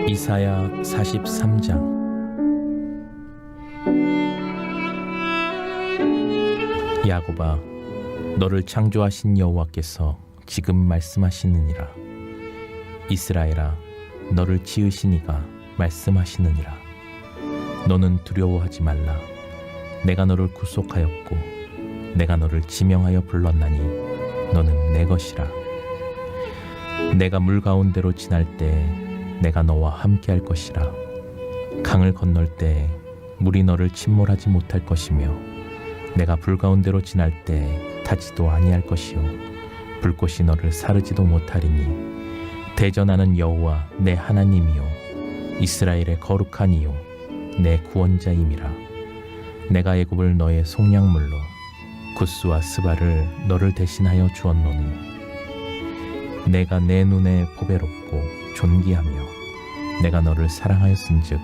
이사야 43장. 야곱아, 너를 창조하신 여호와께서 지금 말씀하시느니라. 이스라엘아, 너를 지으신 이가 말씀하시느니라. 너는 두려워하지 말라. 내가 너를 구속하였고 내가 너를 지명하여 불렀나니 너는 내 것이라. 내가 물 가운데로 지날 때 내가 너와 함께 할 것이라. 강을 건널 때 물이 너를 침몰하지 못할 것이며 내가 불 가운데로 지날 때 타지도 아니할 것이요 불꽃이 너를 사르지도 못하리니 대전하는 여호와 내 하나님이요 이스라엘의 거룩한 이요 내 구원자임이라. 내가 애굽을 너의 속량물로 구스와 스바를 너를 대신하여 주었노니 내가 내 눈에 보배롭고 존귀하며 내가 너를 사랑하였은즉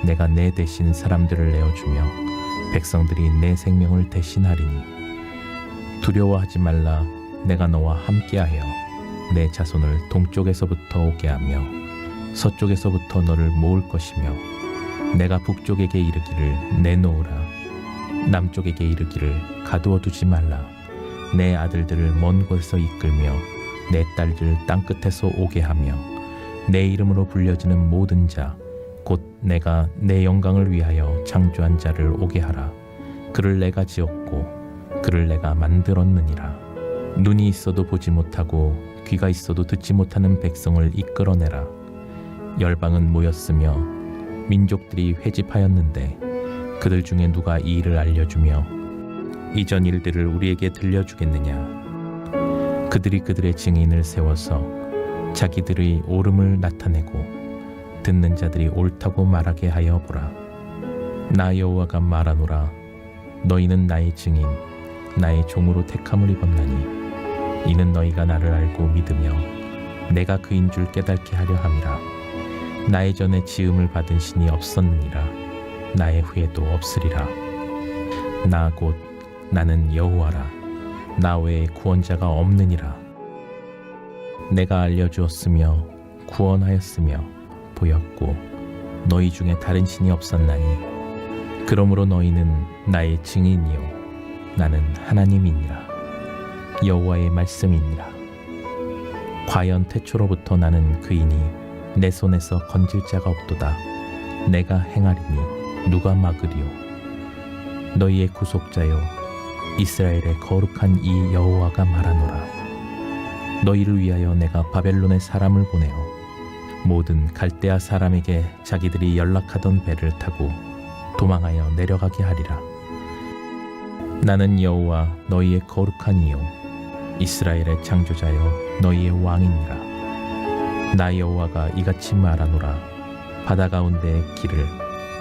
내가 내 대신 사람들을 내어주며 백성들이 내 생명을 대신하리니 두려워하지 말라. 내가 너와 함께하여 내 자손을 동쪽에서부터 오게 하며 서쪽에서부터 너를 모을 것이며 내가 북쪽에게 이르기를 내놓으라. 남쪽에게 이르기를 가두어 두지 말라. 내 아들들을 먼 곳에서 이끌며 내 딸들 땅끝에서 오게 하며 내 이름으로 불려지는 모든 자 곧 내가 내 영광을 위하여 창조한 자를 오게 하라. 그를 내가 지었고 그를 내가 만들었느니라. 눈이 있어도 보지 못하고 귀가 있어도 듣지 못하는 백성을 이끌어내라. 열방은 모였으며 민족들이 회집하였는데 그들 중에 누가 이 일을 알려주며 이전 일들을 우리에게 들려주겠느냐. 그들이 그들의 증인을 세워서 자기들의 옳음을 나타내고 듣는 자들이 옳다고 말하게 하여 보라. 나 여호와가 말하노라. 너희는 나의 증인 나의 종으로 택함을 입었나니 이는 너희가 나를 알고 믿으며 내가 그인 줄 깨닫게 하려 함이라. 나의 전에 지음을 받은 신이 없었느니라. 나의 후에도 없으리라. 나 곧 나는 여호와라. 나 외에 구원자가 없느니라. 내가 알려주었으며 구원하였으며 보였고 너희 중에 다른 신이 없었나니 그러므로 너희는 나의 증인이요 나는 하나님이니라. 여호와의 말씀이니라. 과연 태초로부터 나는 그이니 내 손에서 건질 자가 없도다. 내가 행하리니 누가 막으리요. 너희의 구속자여 이스라엘의 거룩한 이 여호와가 말하노라. 너희를 위하여 내가 바벨론에 사람을 보내어 모든 갈대아 사람에게 자기들이 연락하던 배를 타고 도망하여 내려가게 하리라. 나는 여호와 너희의 거룩한 이요 이스라엘의 창조자여 너희의 왕이니라. 나 여호와가 이같이 말하노라. 바다 가운데의 길을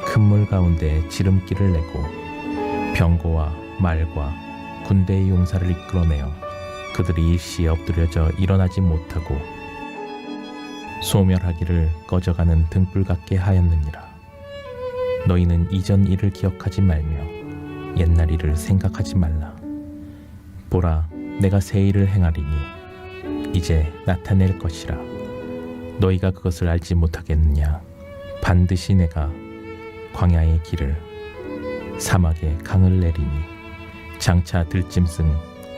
큰 물 가운데에 지름길을 내고 병거와 말과 군대의 용사를 이끌어내어 그들이 일시에 엎드려져 일어나지 못하고 소멸하기를 꺼져가는 등불 같게 하였느니라. 너희는 이전 일을 기억하지 말며 옛날 일을 생각하지 말라. 보라, 내가 새 일을 행하리니 이제 나타낼 것이라. 너희가 그것을 알지 못하겠느냐. 반드시 내가 광야의 길을 사막에 강을 내리니 장차 들짐승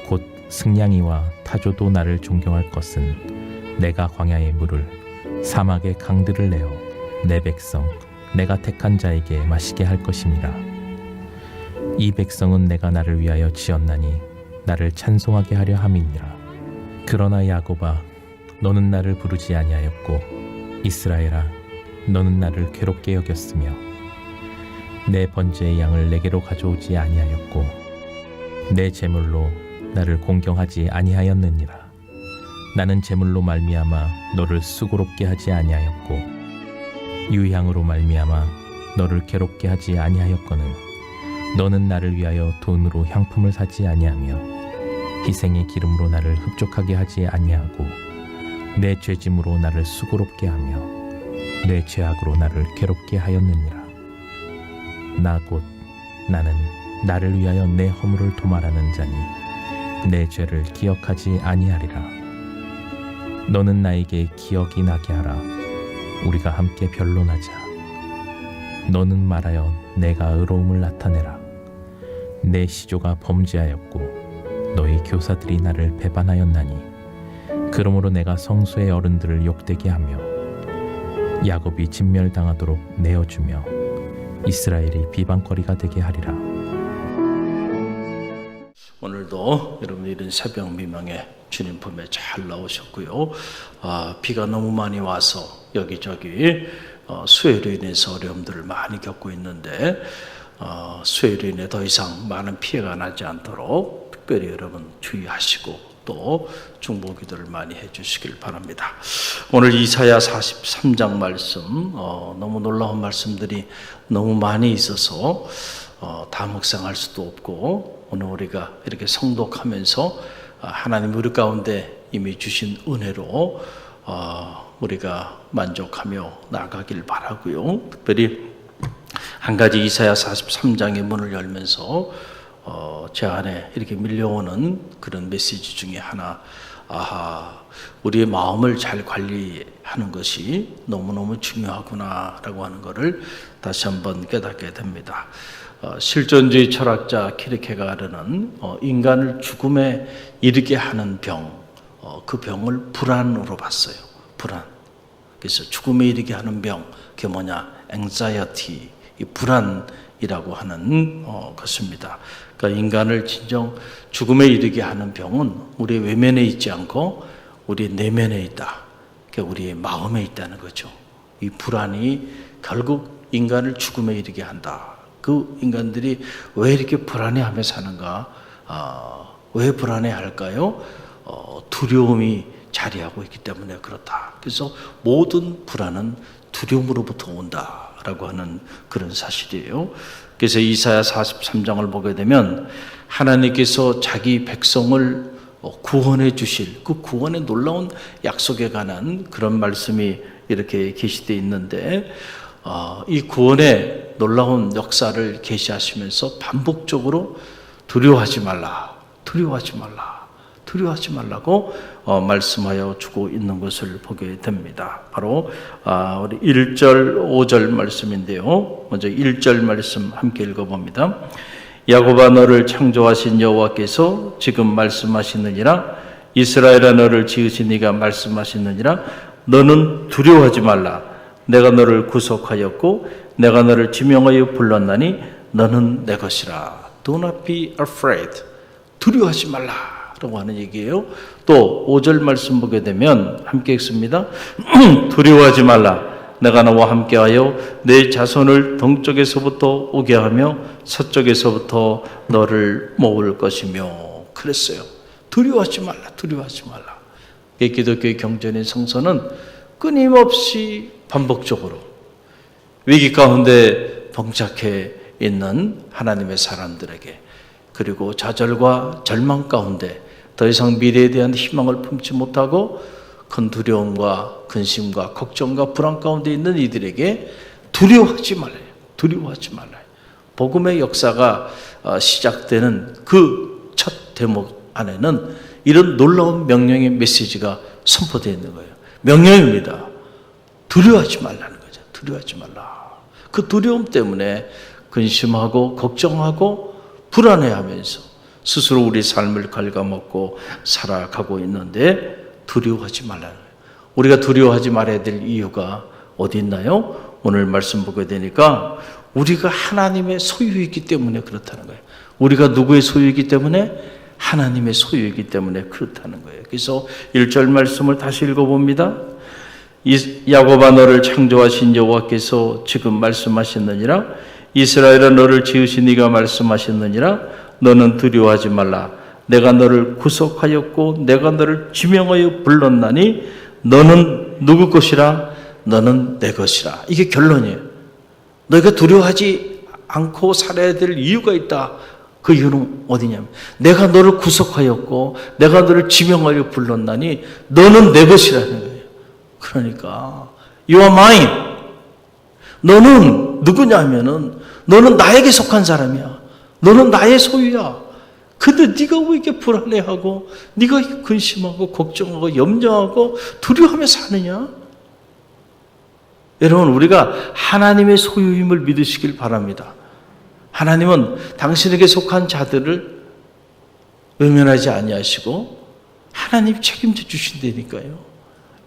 곧 승냥이와 타조도 나를 존경할 것은 내가 광야의 물을 사막의 강들을 내어 내 백성 내가 택한 자에게 마시게 할 것임이라. 이 백성은 내가 나를 위하여 지었나니 나를 찬송하게 하려 함이니라. 그러나 야곱아, 너는 나를 부르지 아니하였고 이스라엘아, 너는 나를 괴롭게 여겼으며 내 번제의 양을 내게로 가져오지 아니하였고 내 제물로 나를 공경하지 아니하였느니라. 나는 제물로 말미암아 너를 수고롭게 하지 아니하였고 유향으로 말미암아 너를 괴롭게 하지 아니하였거늘 너는 나를 위하여 돈으로 향품을 사지 아니하며 희생의 기름으로 나를 흡족하게 하지 아니하고 내 죄짐으로 나를 수고롭게 하며 내 죄악으로 나를 괴롭게 하였느니라. 나 곧 나는 나를 위하여 내 허물을 도말하는 자니 내 죄를 기억하지 아니하리라. 너는 나에게 기억이 나게 하라. 우리가 함께 변론하자. 너는 말하여 내가 의로움을 나타내라. 내 시조가 범죄하였고 너희 교사들이 나를 배반하였나니 그러므로 내가 성소의 어른들을 욕되게 하며 야곱이 진멸당하도록 내어주며 이스라엘이 비방거리가 되게 하리라. 오늘도 여러분 이런 새벽 미명에 주님 품에 잘 나오셨고요. 비가 너무 많이 와서 여기저기 수해로 인해서 어려움들을 많이 겪고 있는데 수해로 인해 더 이상 많은 피해가 나지 않도록 특별히 여러분 주의하시고 또 중보기도를 많이 해주시길 바랍니다. 오늘 이사야 43장 말씀 너무 놀라운 말씀들이 너무 많이 있어서 다 묵상할 수도 없고 오늘 우리가 이렇게 성독하면서 하나님 우리 가운데 이미 주신 은혜로 우리가 만족하며 나가길 바라고요. 특별히 한 가지 이사야 43장의 문을 열면서 제 안에 이렇게 밀려오는 그런 메시지 중에 하나, 우리의 마음을 잘 관리하는 것이 너무너무 중요하구나라고 하는 것을 다시 한번 깨닫게 됩니다. 실존주의 철학자 키르케가르는 인간을 죽음에 이르게 하는 병, 그 병을 불안으로 봤어요. 불안. 그래서 죽음에 이르게 하는 병, 그게 뭐냐? anxiety, 이 불안이라고 하는 것입니다. 그러니까 인간을 진정 죽음에 이르게 하는 병은 우리 외면에 있지 않고 우리 내면에 있다. 그러니까 우리의 마음에 있다는 거죠. 이 불안이 결국 인간을 죽음에 이르게 한다. 그 인간들이 왜 이렇게 불안해하며 사는가? 왜 불안해할까요? 두려움이 자리하고 있기 때문에 그렇다. 그래서 모든 불안은 두려움으로부터 온다라고 하는 그런 사실이에요. 그래서 이사야 43장을 보게 되면 하나님께서 자기 백성을 구원해 주실 그 구원의 놀라운 약속에 관한 그런 말씀이 이렇게 게시되어 있는데 이 구원의 놀라운 역사를 계시하시면서 반복적으로 두려워하지 말라, 두려워하지 말라, 두려워하지 말라고 말씀하여 주고 있는 것을 보게 됩니다. 바로 우리 1절, 5절 말씀인데요. 먼저 1절 말씀 함께 읽어봅니다. 야곱아 너를 창조하신 여호와께서 지금 말씀하시느니라. 이스라엘아 너를 지으신 이가 말씀하시느니라. 너는 두려워하지 말라. 내가 너를 구속하였고 내가 너를 지명하여 불렀나니 너는 내 것이라. Do not be afraid. 두려워하지 말라라고 하는 얘기예요. 또 5절 말씀 보게 되면 함께 읽습니다. 두려워하지 말라. 내가 너와 함께하여 내 자손을 동쪽에서부터 오게 하며 서쪽에서부터 너를 모을 것이며 그랬어요. 두려워하지 말라. 두려워하지 말라. 기독교의 경전의 성서는 끊임없이 반복적으로 위기 가운데 봉착해 있는 하나님의 사람들에게 그리고 좌절과 절망 가운데 더 이상 미래에 대한 희망을 품지 못하고 큰 두려움과 근심과 걱정과 불안 가운데 있는 이들에게 두려워하지 말아요. 두려워하지 말아요. 복음의 역사가 시작되는 그 첫 대목 안에는 이런 놀라운 명령의 메시지가 선포되어 있는 거예요. 명령입니다. 두려워하지 말라는 거죠. 두려워하지 말라. 그 두려움 때문에 근심하고 걱정하고 불안해하면서 스스로 우리 삶을 갉아먹고 살아가고 있는데 두려워하지 말라는 거예요. 우리가 두려워하지 말아야 될 이유가 어디 있나요? 오늘 말씀 보게 되니까 우리가 하나님의 소유이기 때문에 그렇다는 거예요. 우리가 누구의 소유이기 때문에? 하나님의 소유이기 때문에 그렇다는 거예요. 그래서 1절 말씀을 다시 읽어봅니다. 야곱아 너를 창조하신 여호와께서 지금 말씀하셨느니라. 이스라엘아 너를 지으신 이가 말씀하셨느니라. 너는 두려워하지 말라. 내가 너를 구속하였고 내가 너를 지명하여 불렀나니 너는 누구 것이라? 너는 내 것이라. 이게 결론이에요. 너희가 두려워하지 않고 살아야 될 이유가 있다. 그 이유는 어디냐면 내가 너를 구속하였고 내가 너를 지명하여 불렀나니 너는 내 것이라는 거예요. 그러니까 You are mine. 너는 누구냐면은 너는 나에게 속한 사람이야. 너는 나의 소유야. 근데 네가 왜 이렇게 불안해하고 네가 근심하고 걱정하고 염려하고 두려워하며 사느냐? 여러분, 우리가 하나님의 소유임을 믿으시길 바랍니다. 하나님은 당신에게 속한 자들을 외면하지 아니하시고 하나님 책임져 주신다니까요.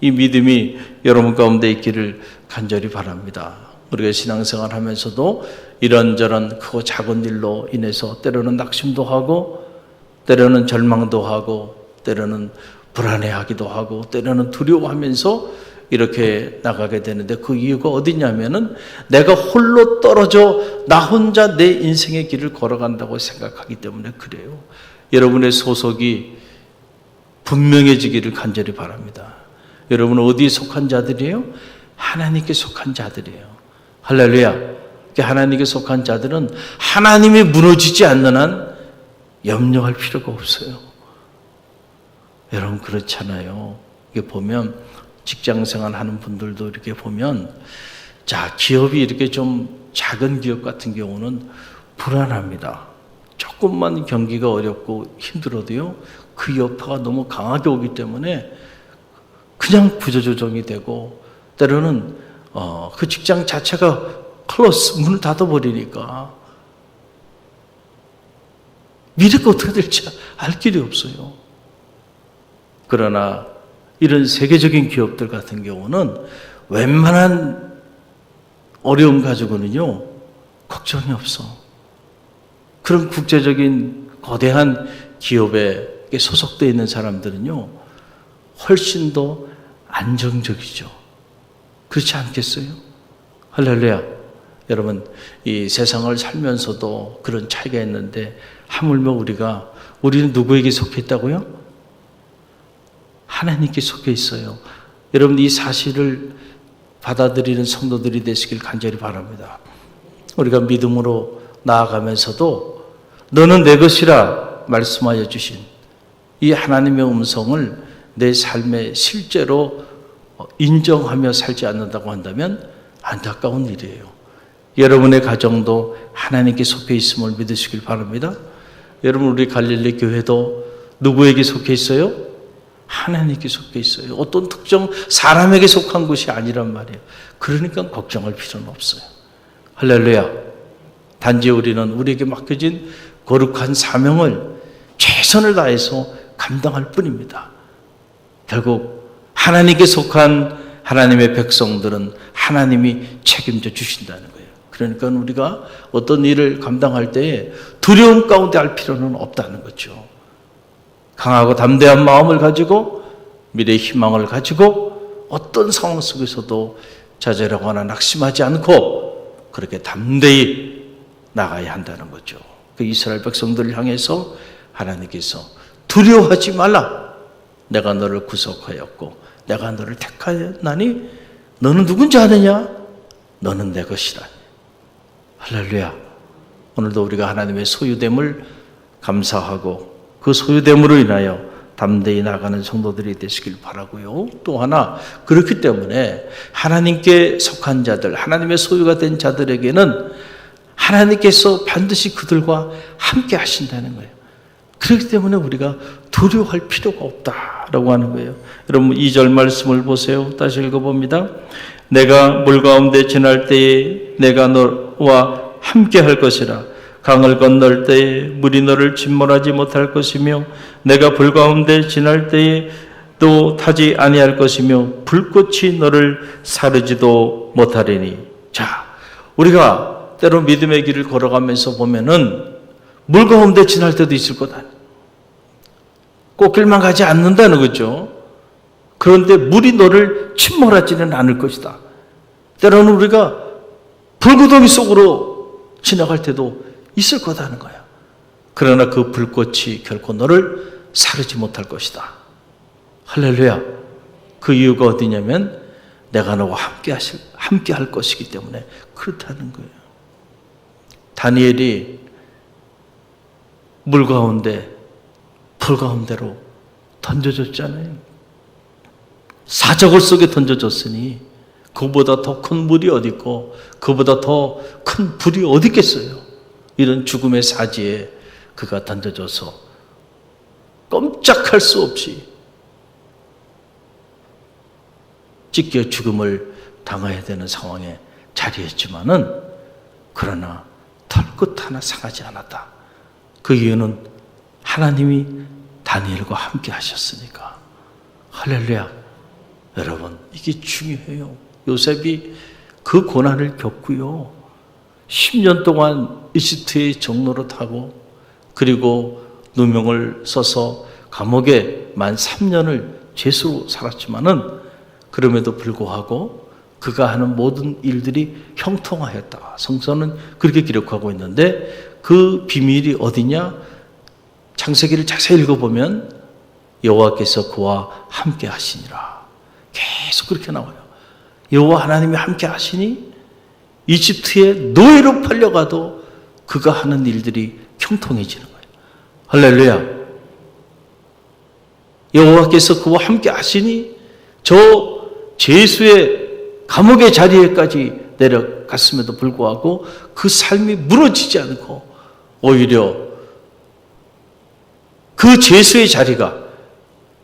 이 믿음이 여러분 가운데 있기를 간절히 바랍니다. 우리가 신앙생활 하면서도 이런저런 크고 작은 일로 인해서 때로는 낙심도 하고 때로는 절망도 하고 때로는 불안해하기도 하고 때로는 두려워하면서 이렇게 나가게 되는데 그 이유가 어디냐면은 내가 홀로 떨어져 나 혼자 내 인생의 길을 걸어간다고 생각하기 때문에 그래요. 여러분의 소속이 분명해지기를 간절히 바랍니다. 여러분은 어디에 속한 자들이에요? 하나님께 속한 자들이에요. 할렐루야. 하나님께 속한 자들은 하나님이 무너지지 않는 한 염려할 필요가 없어요. 여러분 그렇잖아요. 이게 보면 직장생활 하는 분들도 이렇게 보면 자, 기업이 이렇게 좀 작은 기업 같은 경우는 불안합니다. 조금만 경기가 어렵고 힘들어도요, 그 여파가 너무 강하게 오기 때문에 그냥 구조조정이 되고 때로는 그 직장 자체가 클로스, 문을 닫아버리니까 미래가 어떻게 될지 알 길이 없어요. 그러나 이런 세계적인 기업들 같은 경우는 웬만한 어려움 가지고는요, 걱정이 없어. 그런 국제적인 거대한 기업에 소속되어 있는 사람들은요, 훨씬 더 안정적이죠. 그렇지 않겠어요? 할렐루야. 여러분, 이 세상을 살면서도 그런 차이가 있는데 하물며 우리는 누구에게 속해 있다고요? 하나님께 속해 있어요. 여러분, 이 사실을 받아들이는 성도들이 되시길 간절히 바랍니다. 우리가 믿음으로 나아가면서도 너는 내 것이라 말씀하여 주신 이 하나님의 음성을 내 삶에 실제로 인정하며 살지 않는다고 한다면 안타까운 일이에요. 여러분의 가정도 하나님께 속해 있음을 믿으시길 바랍니다. 여러분, 우리 갈릴리 교회도 누구에게 속해 있어요? 하나님께 속해 있어요. 어떤 특정 사람에게 속한 것이 아니란 말이에요. 그러니까 걱정할 필요는 없어요. 할렐루야. 단지 우리는 우리에게 맡겨진 거룩한 사명을 최선을 다해서 감당할 뿐입니다. 결국 하나님께 속한 하나님의 백성들은 하나님이 책임져 주신다는 거예요. 그러니까 우리가 어떤 일을 감당할 때에 두려움 가운데 할 필요는 없다는 거죠. 강하고 담대한 마음을 가지고 미래의 희망을 가지고 어떤 상황 속에서도 좌절하거나 낙심하지 않고 그렇게 담대히 나가야 한다는 거죠. 그 이스라엘 백성들을 향해서 하나님께서 두려워하지 말라. 내가 너를 구속하였고 내가 너를 택하였나니 너는 누군지 아느냐? 너는 내 것이라. 할렐루야. 오늘도 우리가 하나님의 소유됨을 감사하고 그 소유됨으로 인하여 담대히 나가는 성도들이 되시길 바라고요. 또 하나, 그렇기 때문에 하나님께 속한 자들, 하나님의 소유가 된 자들에게는 하나님께서 반드시 그들과 함께 하신다는 거예요. 그렇기 때문에 우리가 두려워할 필요가 없다라고 하는 거예요. 여러분 2절 말씀을 보세요. 다시 읽어봅니다. 내가 물 가운데 지날 때에 내가 너와 함께 할 것이라. 강을 건널 때에 물이 너를 침몰하지 못할 것이며 내가 불 가운데 지날 때에 또 타지 아니할 것이며 불꽃이 너를 사르지도 못하리니. 자, 우리가 때로 믿음의 길을 걸어가면서 보면은 물 가운데 지날 때도 있을 거다. 꽃길만 가지 않는다는 거죠. 그런데 물이 너를 침몰하지는 않을 것이다. 때로는 우리가 불구덩이 속으로 지나갈 때도 있을 거다는 거야. 그러나 그 불꽃이 결코 너를 사르지 못할 것이다. 할렐루야. 그 이유가 어디냐면 내가 너와 함께 할 것이기 때문에 그렇다는 거예요. 다니엘이 물 가운데 불 가운데로 던져졌잖아요. 사자굴 속에 던져졌으니 그보다 더 큰 물이 어디 있고 그보다 더 큰 불이 어디 있겠어요. 이런 죽음의 사지에 그가 던져져서 꼼짝할 수 없이 찢겨 죽음을 당해야 되는 상황에 자리했지만은 그러나 털끝 하나 상하지 않았다. 그 이유는 하나님이 다니엘과 함께 하셨으니까. 할렐루야. 여러분, 이게 중요해요. 요셉이 그 고난을 겪고요. 10년 동안 이집트의 종로로 타고 그리고 누명을 써서 감옥에 만 3년을 죄수로 살았지만은 그럼에도 불구하고 그가 하는 모든 일들이 형통하였다. 성서는 그렇게 기록하고 있는데 그 비밀이 어디냐? 창세기를 자세히 읽어보면 여호와께서 그와 함께 하시니라. 계속 그렇게 나와요. 여호와 하나님이 함께 하시니 이집트의 노예로 팔려가도 그가 하는 일들이 형통해지는 거예요. 할렐루야. 여호와께서 그와 함께 하시니 저 죄수의 감옥의 자리에까지 내려갔음에도 불구하고 그 삶이 무너지지 않고 오히려 그 죄수의 자리가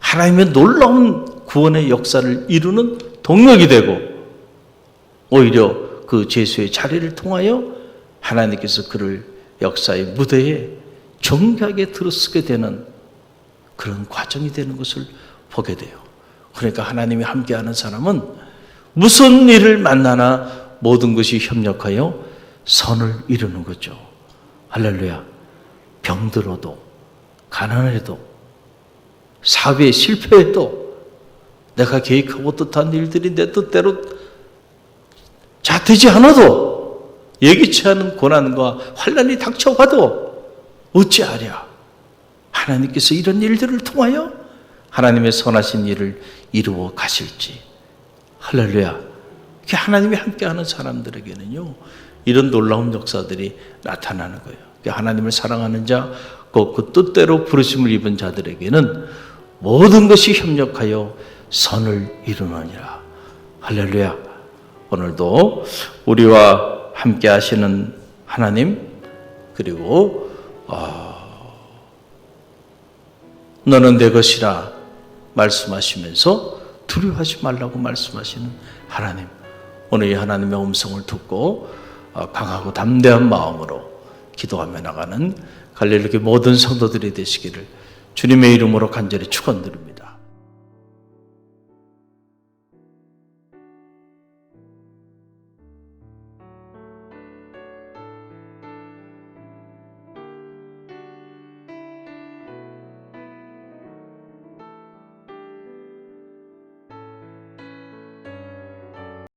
하나님의 놀라운 구원의 역사를 이루는 동력이 되고 오히려 그 죄수의 자리를 통하여 하나님께서 그를 역사의 무대에 정교하게 들어서게 되는 그런 과정이 되는 것을 보게 돼요. 그러니까 하나님이 함께하는 사람은 무슨 일을 만나나 모든 것이 협력하여 선을 이루는 거죠. 할렐루야. 병들어도 가난해도 사업에 실패해도 내가 계획하고 뜻한 일들이 내 뜻대로 잘 되지 않아도 예기치 않은 고난과 환난이 닥쳐와도 어찌하랴. 하나님께서 이런 일들을 통하여 하나님의 선하신 일을 이루어 가실지. 할렐루야. 하나님이 함께하는 사람들에게는요 이런 놀라운 역사들이 나타나는 거예요. 하나님을 사랑하는 자, 그 뜻대로 부르심을 입은 자들에게는 모든 것이 협력하여 선을 이루느니라. 할렐루야. 오늘도 우리와 함께 하시는 하나님, 그리고 너는 내 것이라 말씀하시면서 두려워하지 말라고 말씀하시는 하나님, 오늘 이 하나님의 음성을 듣고 강하고 담대한 마음으로 기도하며 나가는 갈릴리 모든 성도들이 되시기를 주님의 이름으로 간절히 축원드립니다.